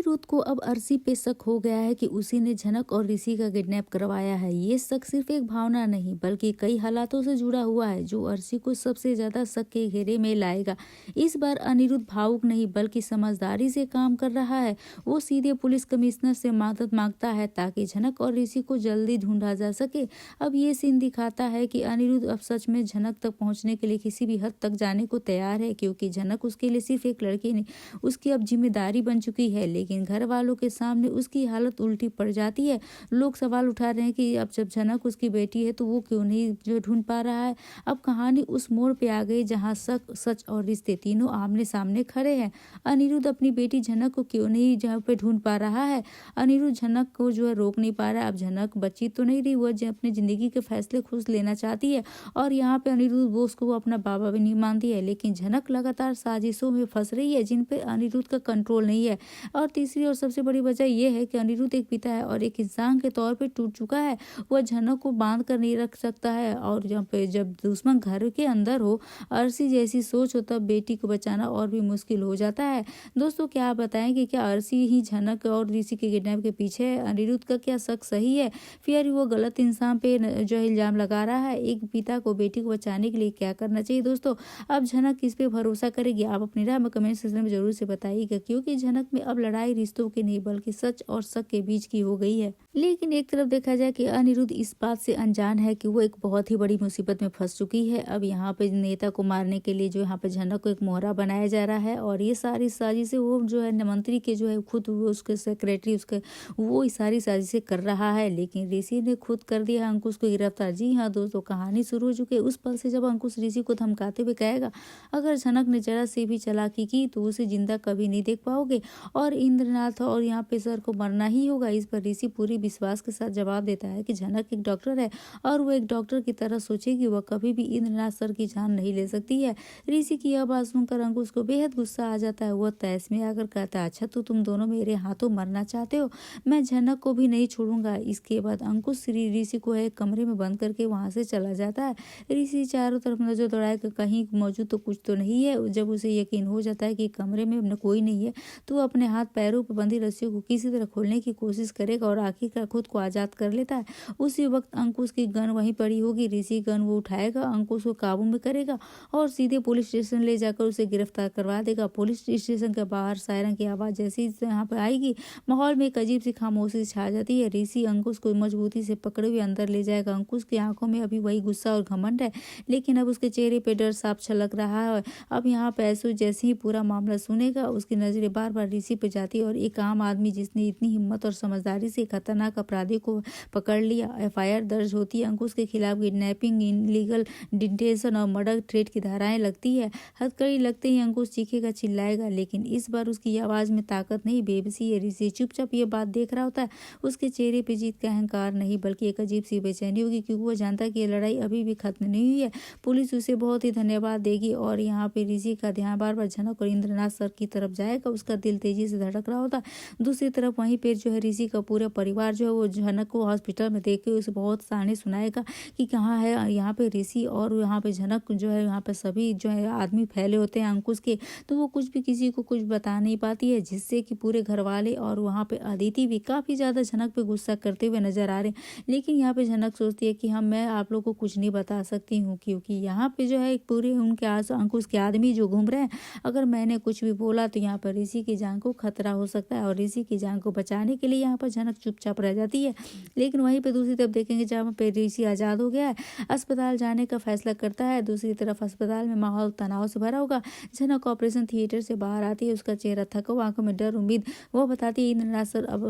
अनिरुद्ध को अब अर्शी पे शक हो गया है कि उसी ने झनक और ऋषि का किडनैप करवाया है। ये शक सिर्फ एक भावना नहीं बल्कि कई हालातों से जुड़ा हुआ है जो अर्शी को सबसे ज्यादा शक के घेरे में लाएगा। इस बार अनिरुद्ध भावुक नहीं बल्कि समझदारी से काम कर रहा है। वो सीधे पुलिस कमिश्नर से मदद मांगता है ताकि झनक और ऋषि को जल्दी ढूंढा जा सके। अब ये सीन दिखाता है कि अनिरुद्ध अब सच में झनक तक पहुंचने के लिए किसी भी हद तक जाने को तैयार है, क्योंकि झनक उसके लिए सिर्फ एक लड़की नहीं, उसकी अब जिम्मेदारी बन चुकी है। लेकिन घर वालों के सामने उसकी हालत उल्टी पड़ जाती है। लोग सवाल उठा रहे हैं कि अब जब झनक उसकी बेटी है तो वो क्यों नहीं जो ढूंढ पा रहा है। अब कहानी उस मोड़ पे आ गई जहां शक, सच और रिश्ते तीनों आमने सामने खड़े हैं। अनिरुद्ध अपनी बेटी झनक को क्यों नहीं जहाँ पे ढूंढ पा रहा है। अनिरुद्ध झनक को जो है रोक नहीं पा रहा है। अब झनक बची तो नहीं रही, वो अपनी जिंदगी के फैसले खुद लेना चाहती है और यहाँ पे अनिरुद्ध बोस को वो अपना बाबा भी नहीं मानती है। लेकिन झनक लगातार साजिशों में फंस रही है जिन पे अनिरुद्ध का कंट्रोल नहीं है। और तीसरी और सबसे बड़ी वजह यह है कि अनिरुद्ध एक पिता है और एक इंसान के तौर पे टूट चुका है। वह झनक को बांध कर नहीं रख सकता है और जब दुश्मन घर के अंदर हो, अर्शी जैसी सोच हो, तब बेटी को बचाना और भी मुश्किल हो जाता है। दोस्तों, क्या आप बताएं कि क्या अर्शी ही झनक और ऋषि के किडनैप के पीछे है? अनिरुद्ध का क्या शक सही है, फिर वो गलत इंसान पे जो है इल्जाम लगा रहा है? एक पिता को बेटी को बचाने के लिए क्या करना चाहिए? दोस्तों, अब झनक किस पे भरोसा करेगी? आप अपनी राय में कमेंट सेक्शन में जरूर से बताइएगा, क्योंकि झनक में अब लड़ाई रिश्तों की नहीं बल्कि सच और शक के बीच की हो गई है। लेकिन एक तरफ देखा जाए कि अनिरुद्ध इस बात से अनजान है कि वो एक बहुत ही बड़ी मुसीबत में फंस चुकी है। अब यहाँ पे नेता को मारने के लिए जो यहाँ पे झनक को एक मोहरा बनाया जा रहा है और ये सारी साजिशें वो जो है मंत्री के जो है खुद उसके सेक्रेटरी उसके वो सारी साजिशें कर रहा है। लेकिन ऋषि ने खुद कर दिया अंकुश को गिरफ्तार। जी हाँ दोस्तों, कहानी शुरू हो चुकी है उस पल से जब अंकुश ऋषि को धमकाते हुए कहेगा अगर झनक ने जरा से भी चालाकी की तो उसे जिंदा कभी नहीं देख पाओगे और इंद्रनाथ और यहाँ पे सर को मरना ही होगा। इस पर ऋषि पूरी विश्वास के साथ जवाब देता है कि झनक एक डॉक्टर है और वो एक डॉक्टर की तरह सोचेगी, वह कभी भी इंद्रनाथ सर की जान नहीं ले सकती है। ऋषि की यह बात सुनकर अंकुश को बेहद गुस्सा आ जाता है। वह तैस में आकर कहता है अच्छा तो तुम दोनों मेरे हाथों मरना चाहते हो, मैं झनक को भी नहीं छोड़ूंगा। इसके बाद अंकुश ऋषि को एक कमरे में बंद करके वहां से चला जाता है। ऋषि चारों तरफ नजर दौड़ाए कहीं मौजूद तो कुछ तो नहीं है। जब उसे यकीन हो जाता है कि कमरे में कोई नहीं है तो वो अपने हाथ पैरों पर बंधी रस्सियों को किसी तरह खोलने की कोशिश करेगा और आखिरकार खुद को आजाद कर लेता है। उसी वक्त अंकुश की गन वहीं पड़ी होगी। ऋषि गन वो उठाएगा, अंकुश को काबू में करेगा और सीधे पुलिस स्टेशन ले जाकर उसे गिरफ्तार करवा देगा। पुलिस स्टेशन के बाहर सायरन की आवाज जैसे ही यहाँ पर आएगी, माहौल में एक अजीब सी खामोशी छा जाती है। ऋषि अंकुश को मजबूती से पकड़े हुए अंदर ले जाएगा। अंकुश की आंखों में अभी वही गुस्सा और घमंड है, लेकिन अब उसके चेहरे पे डर साफ छलक रहा है। अब यहाँ पे ऐसो जैसे ही पूरा मामला सुनेगा, उसकी नजरें बार बार ऋषि पे जाती है और एक आम आदमी जिसने इतनी हिम्मत और समझदारी से खतरनाक अपराधी को पकड़ लिया। एफआईआर दर्ज होती है। अंकुश के खिलाफ किडनैपिंग, इनलीगल डिटेंशन और मर्डर थ्रेट की धाराएं लगती है। हथकड़ी लगते ही अंकुश चीखेगा, चिल्लाएगा, लेकिन इस बार उसकी आवाज में ताकत नहीं, बेबसी है। ऋषि चुपचाप ये बात देख रहा होता है। उसके चेहरे पे जीत का अहंकार नहीं बल्कि एक अजीब सी बेचैनी होगी, क्योंकि वो जानता है कि ये लड़ाई अभी भी खत्म नहीं हुई है। पुलिस उसे बहुत ही धन्यवाद देगी और यहाँ पे ऋषि का ध्यान बार बार झनक और इंद्रनाथ सर की तरफ जाएगा। उसका दिल तेजी से धड़क रहा होता है। दूसरी तरफ वहीं पे जो है ऋषि का पूरा परिवार जो है वो झनक को हॉस्पिटल में देख के उसे बहुत ताने सुनाएगा कि कहाँ है यहाँ पे ऋषि और यहाँ पे झनक जो है यहाँ पे सभी जो है आदमी फैले होते हैं अंकुश के, तो वो कुछ भी किसी को कुछ बता नहीं पाती है, जिससे कि पूरे घर वाले और वहाँ पे अदिति भी काफी ज्यादा झनक पे गुस्सा करते हुए नजर आ रहे हैं। लेकिन यहाँ पे झनक सोचती है कि मैं आप लोग को कुछ नहीं बता सकती हूँ, क्योंकि यहाँ पे जो है पूरे उनके आस अंकुश के आदमी जो घूम रहे हैं, अगर मैंने कुछ भी बोला तो यहाँ पर ऋषि की जान को खतरा हो सकता है और ऋषि की जान को बचाने के लिए यहाँ पर झनक चुपचाप रह जाती है। लेकिन वहीं पे दूसरी तरफ देखेंगे जहाँ पे ऋषि आजाद हो गया है, अस्पताल जाने का फैसला करता है। दूसरी तरफ अस्पताल में माहौल तनाव से भरा होगा। झनक ऑपरेशन थिएटर से बाहर आती है, उसका चेहरा थका हुआ, आंखों में डर, उम्मीद। वो बताती है इंद्रनाथ सर अब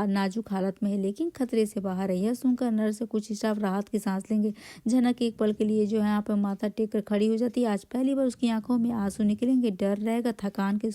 नाजुक हालत में है लेकिन खतरे से बाहर है। यह सुनकर नर्स से कुछ स्टाफ राहत की सांस लेंगे। झनक एक पल के लिए जो है यहाँ पे माथा टेक कर खड़ी हो जाती है। आज पहली बार उसकी आंखों में आंसू निकलेंगे। डर रहेगा, थकान के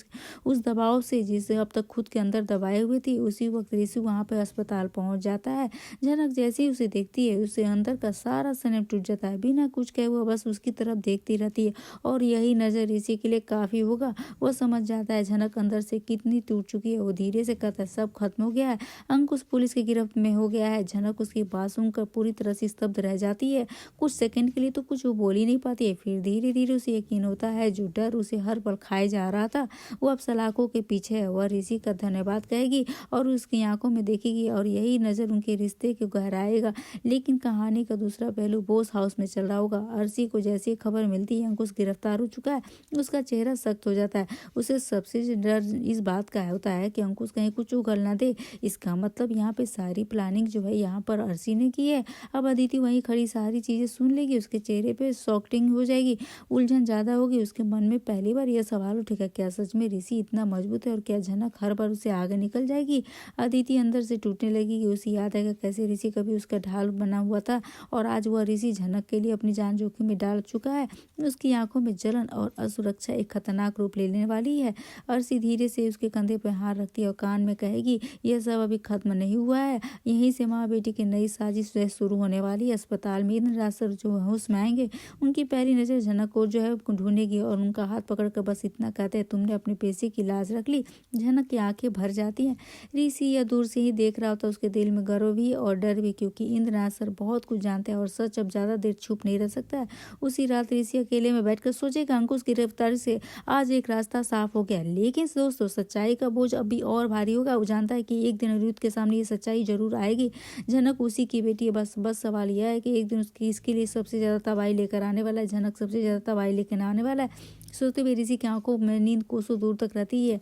उस दबाव से जिसे अब तक खुद के अंदर दबाए हुए थी। उसी वक्त ऋषि वहां पे अस्पताल पहुंच जाता है। झनक जैसे ही उसे देखती है, उसे अंदर का सारा संयम टूट जाता है। बिना कुछ कहे वो बस उसकी तरफ देखती रहती है और यही नजर ऋषि के लिए काफी होगा। वो समझ जाता है झनक अंदर से कितनी टूट चुकी है। वो धीरे से कहता है सब खत्म हो गया है, अंकुश पुलिस की गिरफ्त में हो गया है। झनक उसकी बात सुनकर पूरी तरह से स्तब्ध रह जाती है। कुछ सेकंड के लिए तो कुछ वो बोल ही नहीं पाती है। फिर धीरे धीरे उसे यकीन होता है जो डर उसे हर पल खाए जा रहा था वो अब सलाखों के पीछे है। वह ऋषि ऋषि का धन्यवाद कहेगी और उसकी आंखों में देखेगी और यही नज़र उनके रिश्ते को गहराएगा। लेकिन कहानी का दूसरा पहलू बोस हाउस में चल रहा होगा। अर्शी को जैसी खबर मिलती है अंकुश गिरफ्तार हो चुका है, उसका चेहरा सख्त हो जाता है। उसे सबसे डर इस बात का होता है कि अंकुश कहीं कुछ उगल ना दे। इसका मतलब यहाँ पे सारी प्लानिंग जो है यहाँ पर अर्शी ने की है। अब अदिति वहीं खड़ी सारी चीजें सुन लेगी, उसके चेहरे पे शॉकिंग हो जाएगी, उलझन ज्यादा होगी। उसके मन में पहली बार यह सवाल उठेगा, क्या सच में ऋषि इतना मजबूत है और क्या झनक हर बार उसे आगे निकल जाएगी। अदिति अंदर से टूटने लगेगी। उसे याद आएगा कैसे ऋषि कभी उसका ढाल बना हुआ था और आज वह ऋषि झनक के लिए अपनी जान जोखिम में डाल चुका है। उसकी आंखों में जलन और असुरक्षा एक खतरनाक रूप लेने वाली है। अर्शी धीरे से उसके कंधे पर हाथ रखती है और कान में कहेगी, यह सब अभी खत्म नहीं हुआ है, यहीं से माँ बेटी की नई साजिश शुरू होने वाली है। अस्पताल में इंद्रनाथ सर जो होश में आएंगे, उनकी पहली नजर झनक को जो है ढूंढेगी और उनका हाथ पकड़कर बस इतना कहते हैं, तुमने अपने पेशे की लाज रख ली। झनक की आंखें भर जाती हैं। ऋषि या दूर से ही देख रहा होता, उसके दिल में गर्व भी और डर भी, क्योंकि इंद्रनाथ सर बहुत कुछ जानते हैं और सच अब ज्यादा देर छुप नहीं रह सकता है। उसी रात ऋषि अकेले में बैठकर सोचेगा, अंकुश की गिरफ्तारी से आज एक रास्ता साफ हो गया। लेकिन दोस्तों सच्चाई का बोझ अब भी और भारी होगा। वो जानता है कि एक दिन अनिरुद्ध के सामने ये सच्चाई जरूर आएगी। झनक उसी की बेटी है, बस सवाल यह है कि एक दिन उसकी इसके लिए सबसे ज्यादा तबाही लेकर आने वाला है। झनक सबसे ज्यादा तबाही लेकर आने वाला है। सोचते हुए ऋषि की आंखों में नींद कोसों दूर तक रहती है।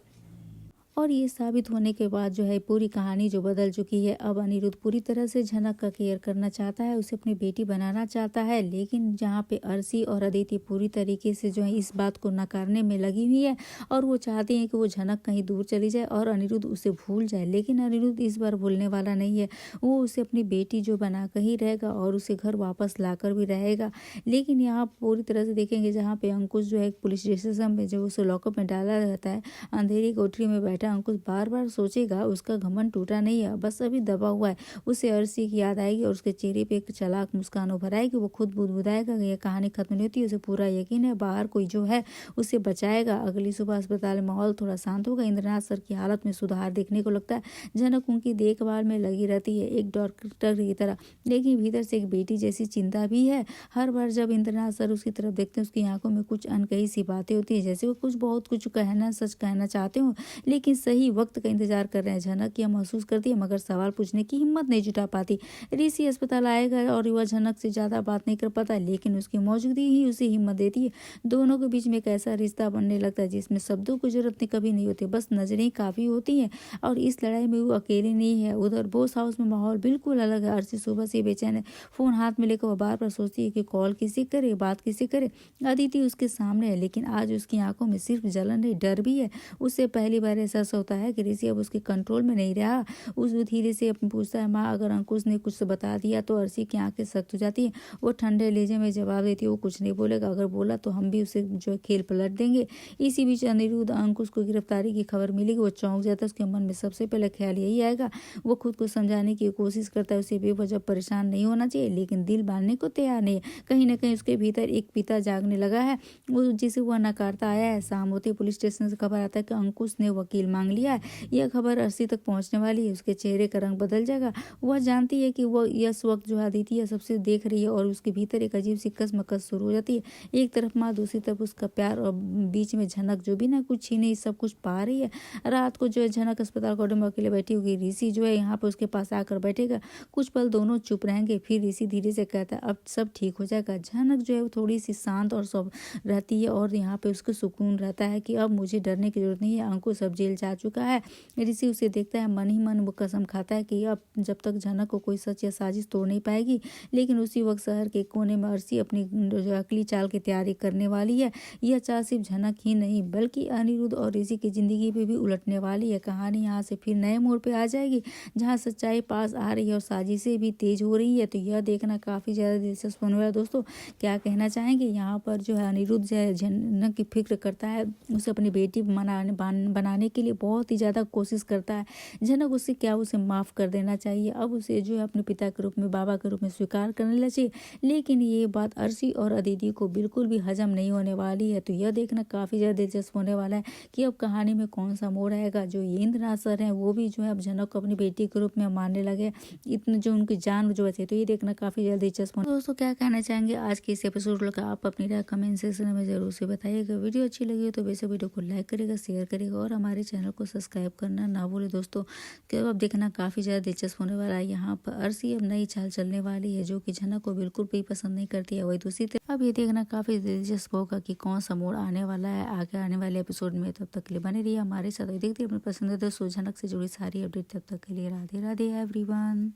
और ये साबित होने के बाद जो है पूरी कहानी जो बदल चुकी है। अब अनिरुद्ध पूरी तरह से झनक का केयर करना चाहता है, उसे अपनी बेटी बनाना चाहता है। लेकिन जहाँ पे अर्शी और अदिति पूरी तरीके से जो है इस बात को नकारने में लगी हुई है और वो चाहती है कि वो झनक कहीं दूर चली जाए और अनिरुद्ध उसे भूल जाए। लेकिन अनिरुद्ध इस बार भूलने वाला नहीं है। वो उसे अपनी बेटी जो बनाकर ही रहेगा और उसे घर वापस लाकर भी रहेगा। लेकिन यहाँ पूरी तरह से देखेंगे, जहाँ पे अंकुश जो है पुलिस स्टेशन में जो उसे लॉकअप में डाला रहता है, अंधेरी कोठरी में बैठा अंकुश बार बार सोचेगा, उसका घमंड टूटा नहीं है, बस अभी दबा हुआ है। उसे अर्शी की याद आएगी और उसके चेहरे पे एक चालाक मुस्कान उभर आएगी। वो खुद बुदबुदाएगा कि यह कहानी खत्म नहीं होती। उसे पूरा यकीन है बाहर कोई जो है उसे बचाएगा। अगली सुबह अस्पताल में माहौल थोड़ा शांत होगा। इंद्रनाथ सर की हालत में सुधार देखने को लगता है। झनक उनकी देखभाल में लगी रहती है एक डॉक्टर की तरह, लेकिन भीतर से एक बेटी जैसी चिंता भी है। हर बार जब इंद्रनाथ सर उसकी तरफ देखते हैं, उसकी आंखों में कुछ अनकही सी बातें होती है, जैसे वो बहुत कुछ सच कहना चाहते हो, लेकिन सही वक्त का इंतजार कर रहे हैं। झनक यह महसूस करती है, मगर सवाल पूछने की हिम्मत नहीं जुटा पाती। ऋषि अस्पताल आएगा और वह झनक से ज्यादा बात नहीं कर पाता, लेकिन उसकी मौजूदगी ही उसे हिम्मत देती है। दोनों के बीच में एक ऐसा रिश्ता बनने लगता है जिसमें शब्दों की जरूरत कभी नहीं होती, बस नजरें काफी होती हैं। और इस लड़ाई में वो अकेले नहीं है। उधर बोस हाउस में माहौल बिल्कुल अलग है। अर्शी सुबह से बेचैन है। फोन हाथ में लेकर वो बार बार सोचती है कि कॉल किसे करे, बात किसे करे। अदिति उसके सामने है, लेकिन आज उसकी आंखों में सिर्फ जलन नहीं, डर भी है। उससे पहली बार ऐसा होता है कि ऋषि अब उसके कंट्रोल में नहीं रहा। उस धीरे से अपने पूछता है, माँ अगर अंकुश ने कुछ बता दिया तो। अर्शी की आंखें सख्त हो जाती है। वो ठंडे लहजे में जवाब देती है, वो कुछ नहीं बोलेगा, अगर बोला तो हम भी उसे जो है खेल पलट देंगे। इसी बीच अनिरुद्ध अंकुश को गिरफ्तारी की खबर मिलेगी। वो चौंक जाता है। उसके मन में सबसे पहले ख्याल यही आएगा। वो खुद को समझाने की कोशिश करता है, उसे बेवजह परेशान नहीं होना चाहिए, लेकिन दिल मानने को तैयार नहीं है। कहीं ना कहीं उसके भीतर एक पिता जागने लगा है, वो जिसे वह नकारता आया है। शाम होते पुलिस स्टेशन से खबर आता है कि अंकुश ने वकील मांग लिया है। यह खबर अर्शी तक पहुंचने वाली है। उसके चेहरे का रंग बदल जाएगा। वह जानती है कि वह इस वक्त जो अदिति है सबसे देख रही है और उसके भीतर एक अजीब सी कसमकस शुरू हो जाती है। एक तरफ माँ, दूसरी तरफ उसका प्यार और बीच में झनक जो भी ना कुछ छीने सब कुछ पा रही है। रात को जो है झनक अस्पताल कोर्ट में अकेले बैठी होगी। ऋषि जो है यहाँ पर उसके पास आकर बैठेगा। कुछ पल दोनों चुप रहेंगे, फिर ऋषि धीरे से कहता है, अब सब ठीक हो जाएगा। झनक जो है थोड़ी सी शांत और सब रहती है और यहाँ पे उसको सुकून रहता है कि अब मुझे डरने की जरूरत नहीं है। अंकुश अब जेल जा चुका है। ऋषि उसे देखता है, मन ही मन वो कसम खाता है कि अब जब तक झनक को कोई सच या साजिश तोड़ नहीं पाएगी। लेकिन उसी वक्त शहर के कोने में अर्शी अपनी अगली चाल की तैयारी करने वाली है। यह चाल सिर्फ झनक ही नहीं बल्कि अनिरुद्ध और ऋषि की जिंदगी पे भी उलटने वाली है। कहानी यहाँ से फिर नए मोड़ पे आ जाएगी, जहाँ सच्चाई पास आ रही है और साजिशें भी तेज हो रही है। तो यह देखना काफी ज्यादा दिलचस्प होने वाला है। दोस्तों क्या कहना चाहेंगे? यहाँ पर जो है अनिरुद्ध जो है झनक की फिक्र करता है, उसे अपनी बेटी बनाने के लिए बहुत ही ज्यादा कोशिश करता है। झनक उससे क्या उसे माफ कर देना चाहिए, अब उसे जो है अपने पिता के रूप में, बाबा के रूप में स्वीकार करने लगे चाहिए। लेकिन ये बात अर्शी और अदिति को बिल्कुल भी हजम नहीं होने वाली है। तो यह देखना काफी ज्यादा दिलचस्प होने वाला है कि अब कहानी में कौन सा मोड़ आएगा। जो इंद्रनाथ सर है वो भी जो है अब झनक को अपनी बेटी के रूप में मानने लगे, इतने जो उनकी जान जो बचे। तो ये देखना काफी ज्यादा दिलचस्प होने। दोस्तों क्या कहना चाहेंगे आज के इस एपिसोड का? आप अपनी राय कमेंट सेक्शन में जरूर से बताइएगा। वीडियो अच्छी लगी हो तो वैसे वीडियो को लाइक करेगा, शेयर करेगा और हमारे चैनल चैनल को सब्सक्राइब करना ना भूले दोस्तों। कि अब देखना काफ़ी ज़्यादा दिलचस्प होने वाला है। यहाँ पर अर्शी अब नई चाल चलने वाली है जो कि झनक को बिल्कुल भी पसंद नहीं करती है। वही दूसरी तरफ अब ये देखना काफ़ी दिलचस्प होगा कि कौन सा मोड़ आने वाला है आगे आने वाले एपिसोड में। तब तक के लिए बने रहिए हमारे साथ, देखते हैं अपने पसंदीदा शो झनक से जुड़ी सारी अपडेट। तब तक के लिए राधे राधे एवरीवन।